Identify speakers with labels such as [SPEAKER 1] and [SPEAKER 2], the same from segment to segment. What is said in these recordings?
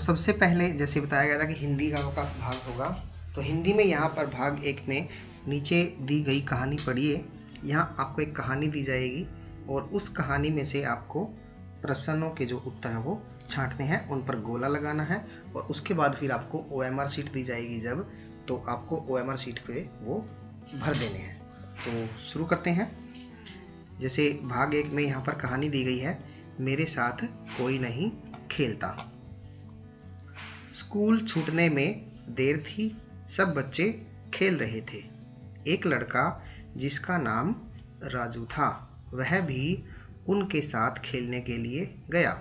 [SPEAKER 1] सबसे पहले जैसे बताया गया था कि हिंदी का भाग होगा, तो हिंदी में यहाँ पर भाग 1 में नीचे दी गई कहानी पढ़िए। यहाँ आपको एक कहानी दी जाएगी और उस कहानी में से आपको प्रश्नों के जो उत्तर है वो छांटने हैं, उन पर गोला लगाना है और उसके बाद फिर आपको OMR शीट दी जाएगी जब, तो आपको OMR शीट पे वो भर देने हैं। तो शुरू करते हैं। जैसे भाग 1 में यहाँ पर कहानी दी गई है, मेरे साथ कोई नहीं खेलता। स्कूल छूटने में देर थी, सब बच्चे खेल रहे थे। एक लड़का जिसका नाम राजू था, वह भी उनके साथ खेलने के लिए गया,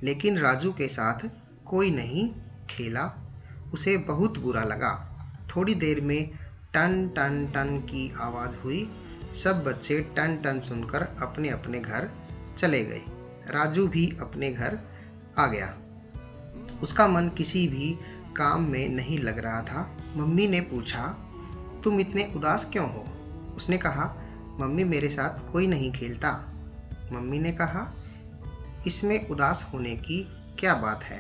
[SPEAKER 1] लेकिन राजू के साथ कोई नहीं खेला। उसे बहुत बुरा लगा। थोड़ी देर में टन टन टन की आवाज़ हुई। सब बच्चे टन टन सुनकर अपने अपने घर चले गए। राजू भी अपने घर आ गया। उसका मन किसी भी काम में नहीं लग रहा था। मम्मी ने पूछा, तुम इतने उदास क्यों हो? उसने कहा, मम्मी मेरे साथ कोई नहीं खेलता। मम्मी ने कहा, इसमें उदास होने की क्या बात है?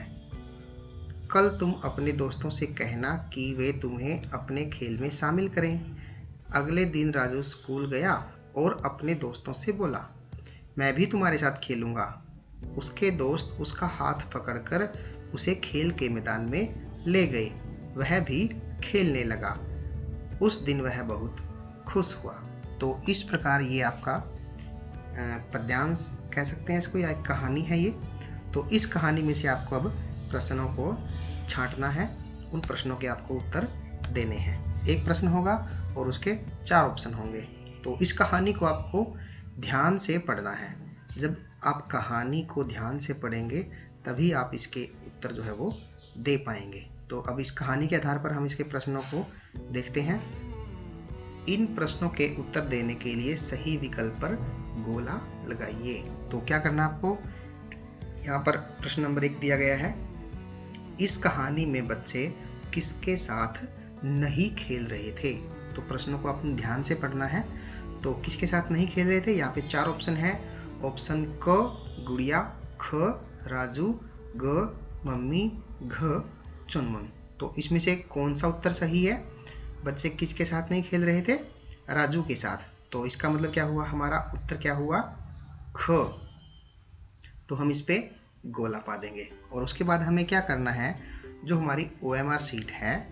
[SPEAKER 1] कल तुम अपने दोस्तों से कहना कि वे तुम्हें अपने खेल में शामिल करें। अगले दिन राजू स्कूल गया और अपने दोस्तों से बोला, मैं भी तुम्हारे साथ खेलूंगा। उसके दोस्त उसका हाथ पकड़कर उसे खेल के मैदान में ले गए। वह भी खेलने लगा। उस दिन वह बहुत खुश हुआ। तो इस प्रकार ये आपका पद्यांश कह सकते हैं इसको, या एक कहानी है ये। तो इस कहानी में से आपको अब प्रश्नों को छांटना है, उन प्रश्नों के आपको उत्तर देने हैं। एक प्रश्न होगा और उसके 4 ऑप्शन होंगे। तो इस कहानी को आपको ध्यान से पढ़ना है। जब आप कहानी को ध्यान से पढ़ेंगे तभी आप इसके उत्तर जो है वो दे पाएंगे। तो अब इस कहानी के आधार पर हम इसके प्रश्नों को देखते हैं। इन प्रश्नों के उत्तर देने के लिए सही विकल्प पर गोला लगाइए। तो क्या करना आपको, यहाँ पर प्रश्न नंबर 1 दिया गया है, इस कहानी में बच्चे किसके साथ नहीं खेल रहे थे? तो प्रश्नों को आपने ध्यान से पढ़ना है। तो किसके साथ नहीं खेल रहे थे? यहाँ पे 4 ऑप्शन है। ऑप्शन क गुड़िया, ख राजू, ग मम्मी, घ चुनमुन। तो इसमें से कौन सा उत्तर सही है? बच्चे किसके साथ नहीं खेल रहे थे? राजू के साथ। तो इसका मतलब क्या हुआ, हमारा उत्तर क्या हुआ? ख। तो हम इस पे गोला पा देंगे। और उसके बाद हमें क्या करना है, जो हमारी OMR शीट है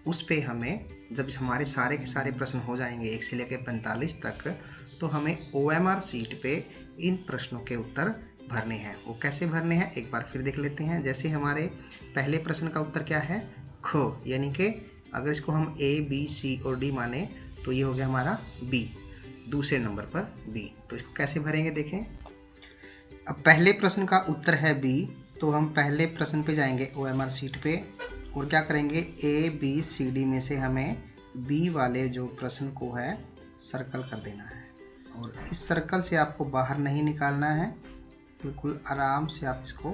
[SPEAKER 1] उस पे हमें, जब हमारे सारे के सारे प्रश्न हो जाएंगे 1 से लेकर 45 तक, तो हमें OMR शीट पे इन प्रश्नों के उत्तर भरने हैं। वो कैसे भरने हैं एक बार फिर देख लेते हैं। जैसे हमारे पहले प्रश्न का उत्तर क्या है? ख, यानी कि अगर इसको हम A, B, C और D माने तो ये हो गया हमारा B, दूसरे नंबर पर B। तो इसको कैसे भरेंगे देखें। अब पहले प्रश्न का उत्तर है B, तो हम पहले प्रश्न पे जाएंगे OMR शीट पे और क्या करेंगे, A, B, C, D में से हमें B वाले जो प्रश्न को है सर्कल कर देना है। और इस सर्कल से आपको बाहर नहीं निकालना है, बिल्कुल आराम से आप इसको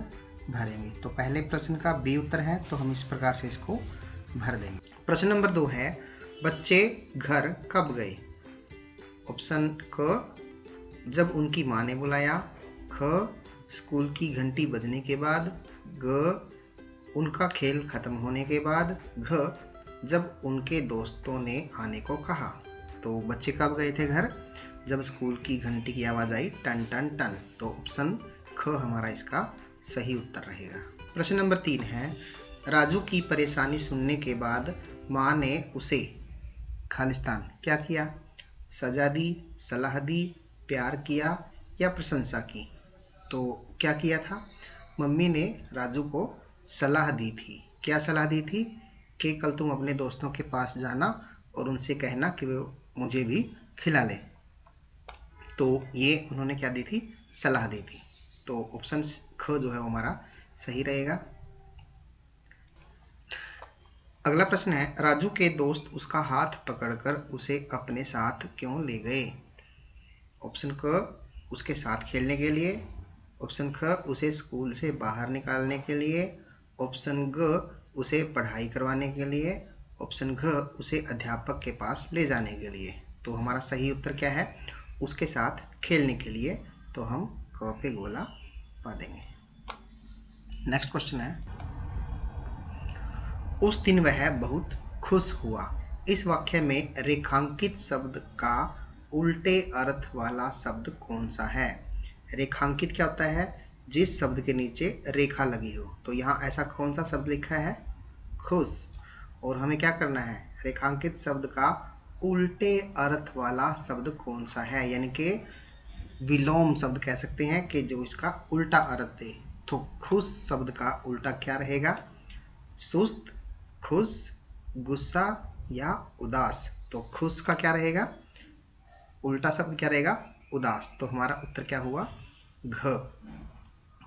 [SPEAKER 1] भरेंगे। तो पहले प्रश्न का B उत्तर है, तो हम इस प्रकार से इसको भर देंगे। प्रश्न नंबर 2 है, बच्चे घर कब गए? ऑप्शन क, जब उनकी माँ ने बुलाया। ख, स्कूल की घंटी बजने के बाद। ग, उनका खेल खत्म होने के बाद। घ, जब उनके दोस्तों ने आने को कहा। तो बच्चे कब गए थे घर? जब स्कूल की घंटी की आवाज आई, टन टन टन। तो ऑप्शन ख हमारा इसका सही उत्तर रहेगा। प्रश्न नंबर 3 है, राजू की परेशानी सुनने के बाद माँ ने उसे खालिस्तान क्या किया? सजा दी, सलाह दी, प्यार किया या प्रशंसा की? तो क्या किया था? मम्मी ने राजू को सलाह दी थी। क्या सलाह दी थी? कि कल तुम अपने दोस्तों के पास जाना और उनसे कहना कि वो मुझे भी खिला ले। तो ये उन्होंने क्या दी थी? सलाह दी थी। तो ऑप्शन ख जो है वो हमारा सही रहेगा। अगला प्रश्न है, राजू के दोस्त उसका हाथ पकड़कर उसे अपने साथ क्यों ले गए? ऑप्शन क, उसके साथ खेलने के लिए। ऑप्शन ख, उसे स्कूल से बाहर निकालने के लिए। ऑप्शन ग, उसे पढ़ाई करवाने के लिए। ऑप्शन घ, उसे अध्यापक के पास ले जाने के लिए। तो हमारा सही उत्तर क्या है? उसके साथ खेलने के लिए। तो हम क पे गोला पा देंगे। नेक्स्ट क्वेश्चन है, उस दिन वह बहुत खुश हुआ। इस वाक्य में रेखांकित शब्द का उल्टे अर्थ वाला शब्द कौन सा है? रेखांकित क्या होता है? जिस शब्द के नीचे रेखा लगी हो। तो यहाँ ऐसा कौन सा शब्द लिखा है? खुश। और हमें क्या करना है? रेखांकित शब्द का उल्टे अर्थ वाला शब्द कौन सा है, यानी कि विलोम शब्द कह सकते हैं कि जो इसका उल्टा अर्थ दे। तो खुश शब्द का उल्टा क्या रहेगा? सुस्त, खुश, गुस्सा या उदास। तो खुश का क्या रहेगा? उल्टा शब्द क्या रहेगा? उदास। तो हमारा उत्तर क्या हुआ? घ।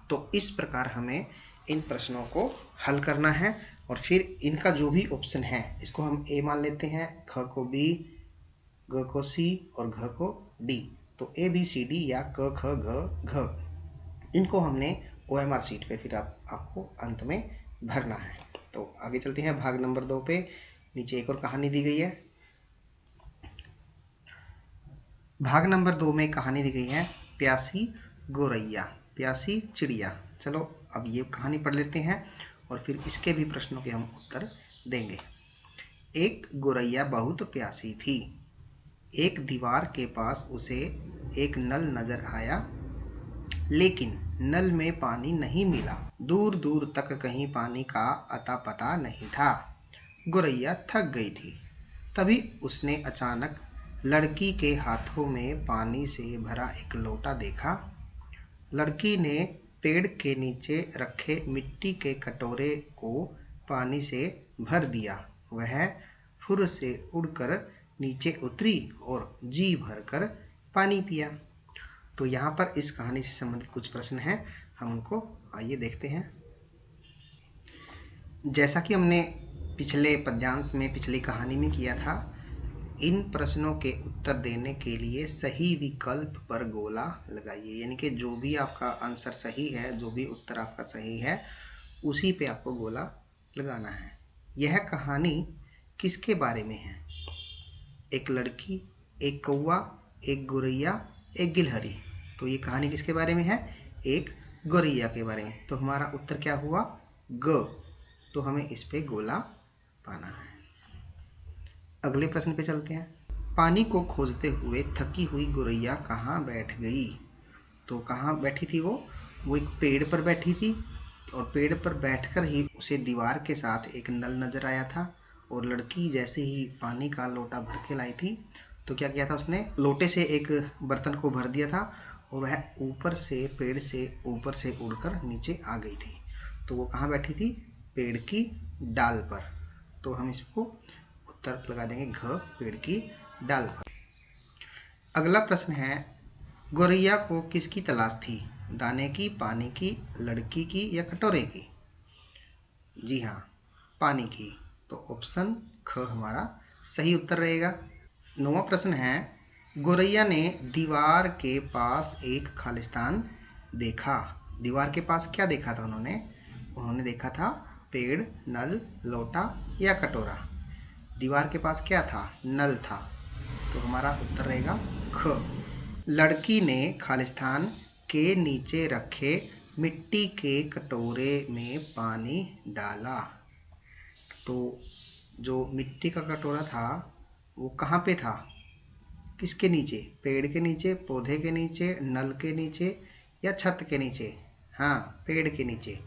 [SPEAKER 1] तो इस प्रकार हमें इन प्रश्नों को हल करना है और फिर इनका जो भी ऑप्शन है इसको हम ए मान लेते हैं, ख को बी, ग को सी और घ को डी। तो ए बी सी डी या क ख ग घ, इनको हमने OMR शीट पे फिर आपको अंत में भरना है। तो आगे चलते हैं भाग नंबर 2 पे। नीचे एक और कहानी दी गई है। भाग नंबर 2 में कहानी दी गई है प्यासी गोरैया, प्यासी चिड़िया। चलो अब ये कहानी पढ़ लेते हैं और फिर इसके भी प्रश्नों के हम उत्तर देंगे। एक गोरैया बहुत प्यासी थी। एक दीवार के पास उसे एक नल नजर आया, लेकिन नल में पानी नहीं मिला। दूर दूर तक कहीं पानी का अता पता नहीं था। गोरैया थक गई थी। तभी उसने अचानक लड़की के हाथों में पानी से भरा एक लोटा देखा। लड़की ने पेड़ के नीचे रखे मिट्टी के कटोरे को पानी से भर दिया। वह फुर से उड़कर नीचे उतरी और जी भरकर पानी पिया। तो यहाँ पर इस कहानी से संबंधित कुछ प्रश्न हैं, हम उनको आइए देखते हैं। जैसा कि हमने पिछले पद्यांश में, पिछली कहानी में किया था, इन प्रश्नों के उत्तर देने के लिए सही विकल्प पर गोला लगाइए, यानी कि जो भी आपका आंसर सही है, जो भी उत्तर आपका सही है, उसी पे आपको गोला लगाना है। यह कहानी किसके बारे में है? एक लड़की, एक कौवा, एक गोरैया, एक गिलहरी। तो ये कहानी किसके बारे में है? एक गोरैया के बारे में। तो हमारा उत्तर क्या हुआ? ग। तो हमें इस पे गोला पाना है। अगले प्रश्न पे चलते हैं। पानी को खोजते हुए थकी हुई गोरैया कहाँ बैठ गई? तो कहाँ बैठी थी वो एक पेड़ पर बैठी थी और पेड़ पर बैठकर ही उसे दीवार के साथ एक नल नजर आया था। और लड़की जैसे ही पानी का लोटा भर के लाई थी तो क्या किया था, उसने लोटे से एक बर्तन को भर दिया था और वह ऊपर से, पेड़ से ऊपर से उड़कर नीचे आ गई थी। तो वो कहाँ बैठी थी? पेड़ की डाल पर। तो हम इसको उत्तर लगा देंगे घ, पेड़ की डाल पर। अगला प्रश्न है, गोरैया को किसकी तलाश थी? दाने की, पानी की, लड़की की या कटोरे की? जी हाँ, पानी की। तो ऑप्शन ख हमारा सही उत्तर रहेगा। 9वां प्रश्न है, गोरैया ने दीवार के पास एक खालिस्तान देखा। दीवार के पास क्या देखा था उन्होंने देखा था पेड़, नल, लोटा या कटोरा। दीवार के पास क्या था? नल था। तो हमारा उत्तर रहेगा ख। लड़की ने खालिस्तान के नीचे रखे मिट्टी के कटोरे में पानी डाला। तो जो मिट्टी का कटोरा था वो कहाँ पे था? किसके नीचे? पेड़ के नीचे, पौधे के नीचे, नल के नीचे या छत के नीचे? हाँ, पेड़ के नीचे।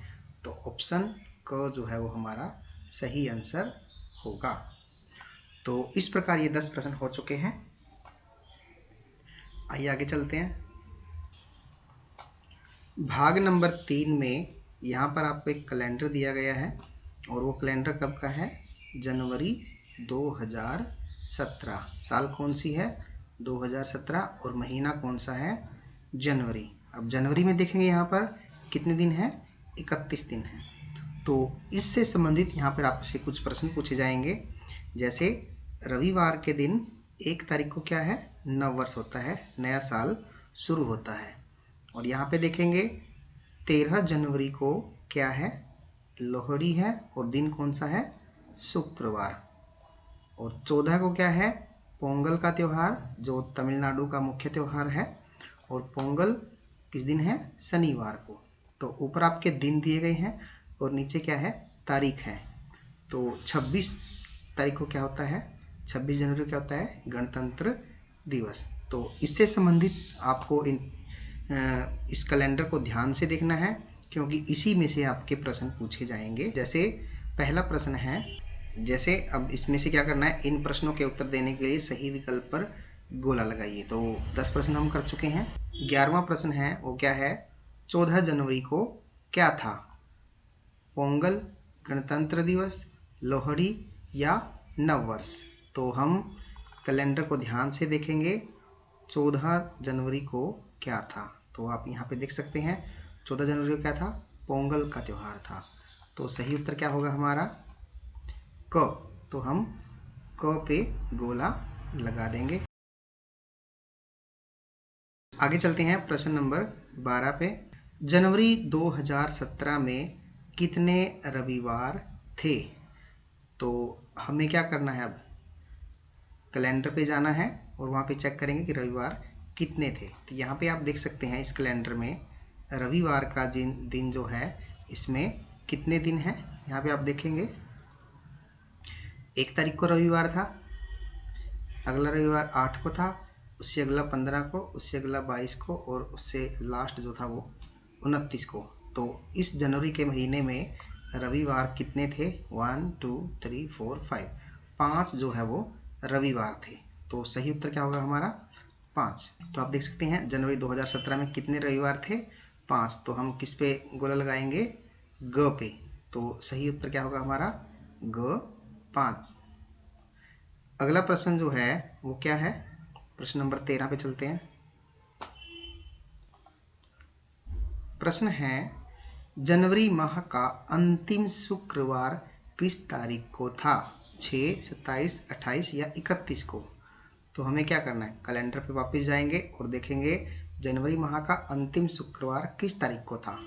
[SPEAKER 1] तो ऑप्शन क जो है वो हमारा सही आंसर होगा। तो इस प्रकार ये 10 प्रश्न हो चुके हैं। आइए आगे चलते हैं। भाग नंबर 3 में यहाँ पर आपको एक कैलेंडर दिया गया है और वो कैलेंडर कब का है? जनवरी 2017। साल कौन सी है? 2017। और महीना कौन सा है? जनवरी। अब जनवरी में देखेंगे यहाँ पर कितने दिन है? 31 दिन है। तो इससे संबंधित यहाँ पर आपसे कुछ प्रश्न पूछे जाएंगे। जैसे रविवार के दिन 1 तारीख को क्या है? नव वर्ष होता है, नया साल शुरू होता है। और यहाँ पे देखेंगे 13 जनवरी को क्या है? लोहड़ी है और दिन कौन सा है? शुक्रवार। और 14 को क्या है? पोंगल का त्यौहार, जो तमिलनाडु का मुख्य त्यौहार है। और पोंगल किस दिन है? शनिवार को। तो ऊपर आपके दिन दिए गए हैं और नीचे क्या है? तारीख है। तो 26 तारीख को क्या होता है, 26 जनवरी को क्या होता है, गणतंत्र दिवस। तो इससे संबंधित आपको इस कैलेंडर को ध्यान से देखना है, क्योंकि इसी में से आपके प्रश्न पूछे जाएंगे। जैसे पहला प्रश्न है, जैसे अब इसमें से क्या करना है, इन प्रश्नों के उत्तर देने के लिए सही विकल्प पर गोला लगाइए। तो 10 प्रश्न हम कर चुके हैं। 11वां प्रश्न है, वो क्या है, 14 जनवरी को क्या था, पोंगल, गणतंत्र दिवस, लोहड़ी या नववर्ष। तो हम कैलेंडर को ध्यान से देखेंगे। 14 जनवरी को क्या था, तो आप यहाँ पे देख सकते हैं 14 जनवरी को क्या था, पोंगल का त्यौहार था। तो सही उत्तर क्या होगा हमारा, क। तो हम क पे गोला लगा देंगे। आगे चलते हैं प्रश्न नंबर 12 पे। जनवरी 2017 में कितने रविवार थे। तो हमें क्या करना है, अब कैलेंडर पे जाना है और वहाँ पे चेक करेंगे कि रविवार कितने थे। तो यहाँ पे आप देख सकते हैं इस कैलेंडर में रविवार का दिन जो है, इसमें कितने दिन हैं। यहाँ पे आप देखेंगे 1 तारीख को रविवार था, अगला रविवार 8 को था, उससे अगला 15 को, उससे अगला 22 को और उससे लास्ट जो था वो 29 को। तो इस जनवरी के महीने में रविवार कितने थे, 1 2 3 4 5, 5 जो है वो रविवार थे। तो सही उत्तर क्या होगा हमारा, 5। तो आप देख सकते हैं जनवरी 2017 में कितने रविवार थे, 5। तो हम किस पे गोला लगाएंगे, ग पे। तो सही उत्तर क्या होगा हमारा, ग 5। अगला प्रश्न जो है वो क्या है, प्रश्न नंबर 13 पे चलते हैं। प्रश्न है, जनवरी माह का अंतिम शुक्रवार किस तारीख को था, 6, 27, 28 या 31 को। तो हमें क्या करना है, कैलेंडर पे वापस जाएंगे और देखेंगे जनवरी माह का अंतिम शुक्रवार किस तारीख को था।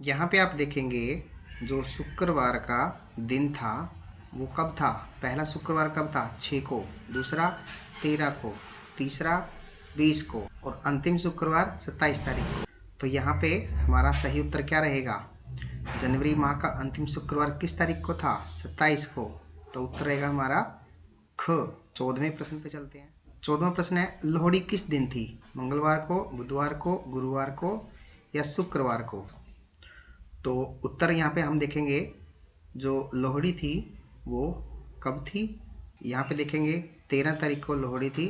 [SPEAKER 1] यहाँ पे आप देखेंगे जो शुक्रवार का दिन था वो कब था, पहला शुक्रवार कब था, 6 को, दूसरा 13 को, तीसरा 20 को और अंतिम शुक्रवार 27 तारीख को। तो यहाँ पे हमारा सही उत्तर क्या रहेगा, जनवरी माह का अंतिम शुक्रवार किस तारीख को था, 27 को। तो उत्तर रहेगा हमारा ख। 14वें प्रश्न पे चलते हैं। 14वां प्रश्न है, लोहड़ी किस दिन थी, मंगलवार को, बुधवार को, गुरुवार को या शुक्रवार को। तो उत्तर यहाँ पे हम देखेंगे जो लोहड़ी थी वो कब थी, यहाँ पे देखेंगे 13 तारीख को लोहड़ी थी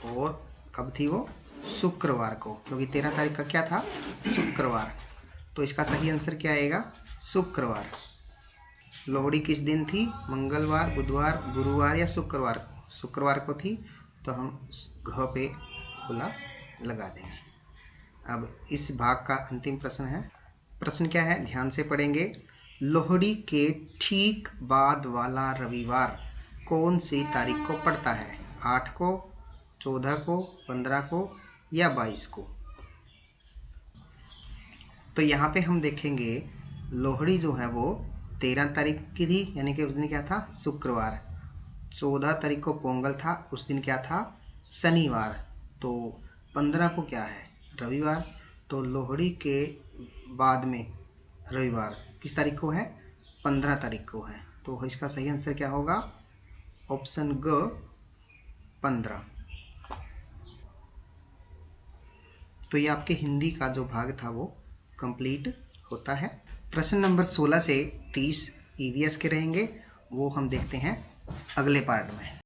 [SPEAKER 1] और कब थी वो, शुक्रवार को, क्योंकि 13 तारीख का क्या था, शुक्रवार। तो इसका सही आंसर क्या आएगा, शुक्रवार। लोहड़ी किस दिन थी, मंगलवार, बुधवार, गुरुवार या शुक्रवार को, शुक्रवार को थी। तो हम घ पे गोला लगा देंगे। अब इस भाग का अंतिम प्रश्न है। प्रश्न क्या है, ध्यान से पढ़ेंगे। लोहड़ी के ठीक बाद वाला रविवार कौन सी तारीख को पड़ता है, 8 को, 14 को, 15 को या 22 को। तो यहाँ पे हम देखेंगे लोहड़ी जो है वो 13 तारीख की थी, यानी कि उस दिन क्या था, शुक्रवार। 14 तारीख को पोंगल था, उस दिन क्या था, शनिवार। तो 15 को क्या है, रविवार। तो लोहड़ी के बाद में रविवार किस तारीख को है, 15 तारीख को है। तो इसका सही आंसर क्या होगा, ऑप्शन ग 15। तो ये आपके हिंदी का जो भाग था वो कंप्लीट होता है। प्रश्न नंबर 16 से 30 ईवीएस के रहेंगे, वो हम देखते हैं अगले पार्ट में।